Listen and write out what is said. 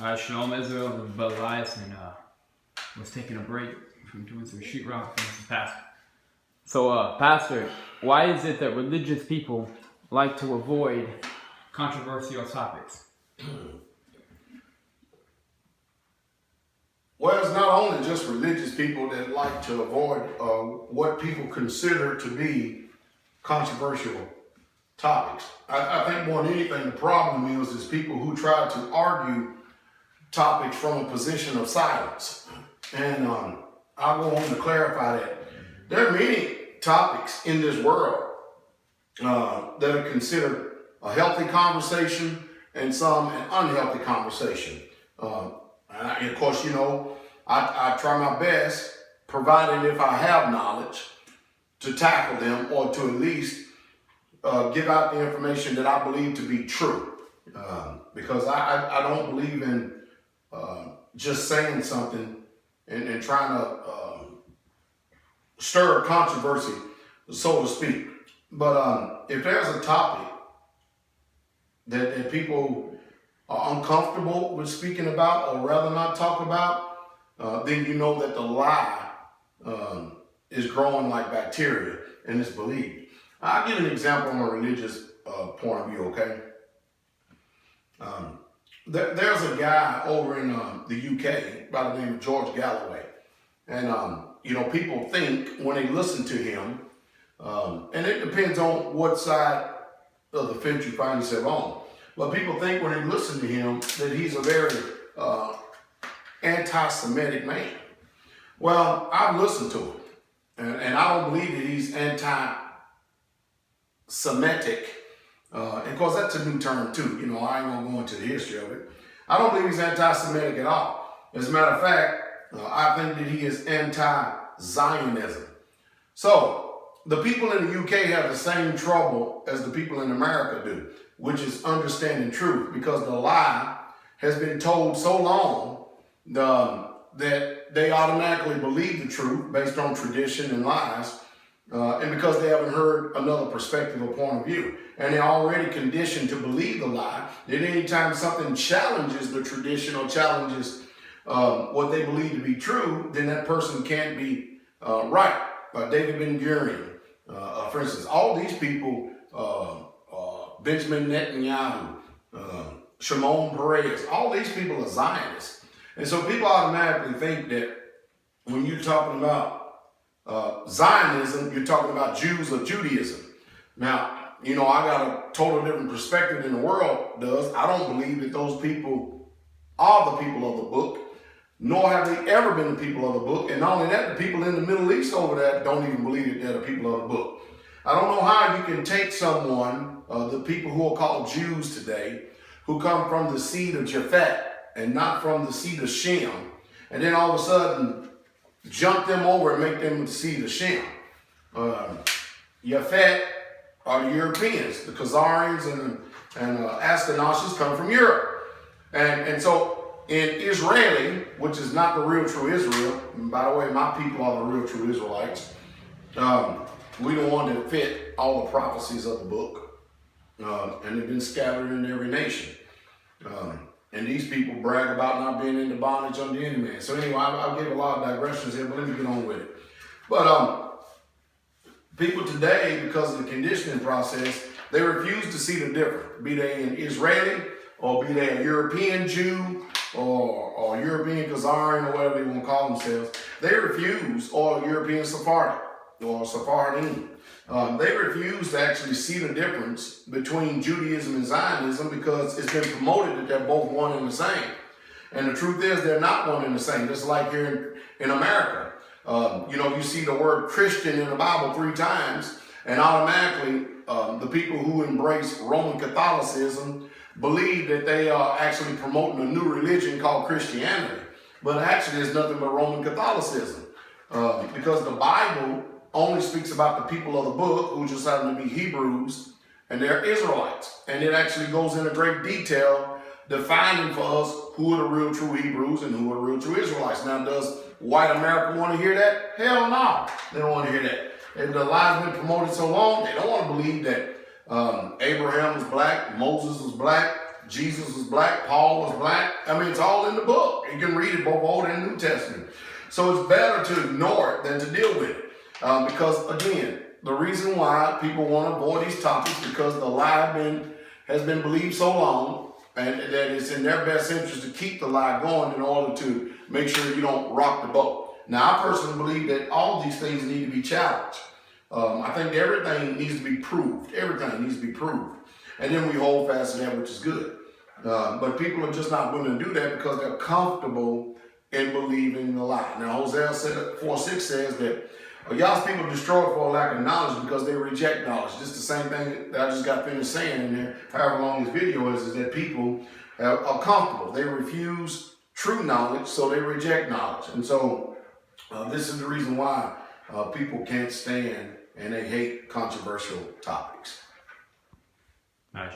Shalom Israel, this is Brother Elias, and was taking a break from doing some sheetrock for the pastor. So, Pastor, why is it that religious people like to avoid controversial topics? Well, it's not only just religious people that like to avoid what people consider to be controversial topics. I think more than anything, the problem is people who try to argue topics from a position of silence. And I'll go on to clarify that. There are many topics in this world that are considered a healthy conversation and some an unhealthy conversation. And of course, I try my best, provided if I have knowledge, to tackle them or to at least give out the information that I believe to be true. Because I don't believe in just saying something and trying to stir controversy, so to speak. But if there's a topic that people are uncomfortable with speaking about or rather not talk about, then you know that the lie is growing like bacteria and it's believed. I'll give an example from a religious point of view, okay? There's a guy over in the UK by the name of George Galloway. And, people think when they listen to him, and it depends on what side of the fence you find yourself on, but people think when they listen to him that he's a very anti-Semitic man. Well, I've listened to him, and I don't believe that he's anti-Semitic. And of course, that's a new term too. I ain't gonna go into the history of it. I don't believe he's anti-Semitic at all. As a matter of fact, I think that he is anti-Zionism. So the people in the UK have the same trouble as the people in America do, which is understanding truth, because the lie has been told so long that they automatically believe the truth based on tradition and lies. And because they haven't heard another perspective or point of view. And they're already conditioned to believe the lie, that anytime something challenges the tradition or challenges what they believe to be true, then that person can't be right. David Ben Gurion, for instance, all these people, Benjamin Netanyahu, Shimon Peres, all these people are Zionists. And so people automatically think that when you're talking about Zionism, you're talking about Jews or Judaism. Now, I got a total different perspective than the world does. I don't believe that those people are the people of the book, nor have they ever been the people of the book. And not only that, the people in the Middle East over there don't even believe that they're the people of the book. I don't know how you can take someone, the people who are called Jews today, who come from the seed of Japhet and not from the seed of Shem, and then all of a sudden jump them over and make them the seed of Shem. Japhet are the Europeans. The Khazarians and Ashkenazis come from Europe. And so in Israeli, which is not the real true Israel, and by the way, my people are the real true Israelites, we don't want to fit all the prophecies of the book. And they've been scattered in every nation. And these people brag about not being into bondage under any man. So anyway, I'll give a lot of digressions here, but let me get on with it. But people today, because of the conditioning process, they refuse to see the difference. Be they an Israeli, or be they a European Jew, or European Khazarian, or whatever they want to call themselves. They refuse, or European Sephardic, or Sephardim. They refuse to actually see the difference between Judaism and Zionism, because it's been promoted that they're both one and the same. And the truth is they're not one and the same, just like here in America. You see the word Christian in the Bible 3 times, and automatically the people who embrace Roman Catholicism believe that they are actually promoting a new religion called Christianity. But actually it's nothing but Roman Catholicism, because the Bible only speaks about the people of the book, who just happen to be Hebrews, and they're Israelites. And it actually goes into great detail defining for us who are the real true Hebrews and who are the real true Israelites. Now, does white America want to hear that? Hell no, they don't want to hear that. And the lie's been promoted so long, they don't want to believe that Abraham was black, Moses was black, Jesus was black, Paul was black. I mean, it's all in the book. You can read it both Old and New Testament. So it's better to ignore it than to deal with it. Because again, the reason why people want to avoid these topics because the lie has been believed so long, and that it's in their best interest to keep the lie going in order to make sure you don't rock the boat. Now, I personally believe that all these things need to be challenged. I think everything needs to be proved. Everything needs to be proved. And then we hold fast to that which is good. But people are just not willing to do that because they're comfortable in believing the lie. Now, Hosea 4:6 says that y'all's people destroyed for a lack of knowledge because they reject knowledge. Just the same thing that I just got finished saying in there, however long this video is that people are comfortable. They refuse true knowledge, so they reject knowledge. And so this is the reason why people can't stand and they hate controversial topics. Nice.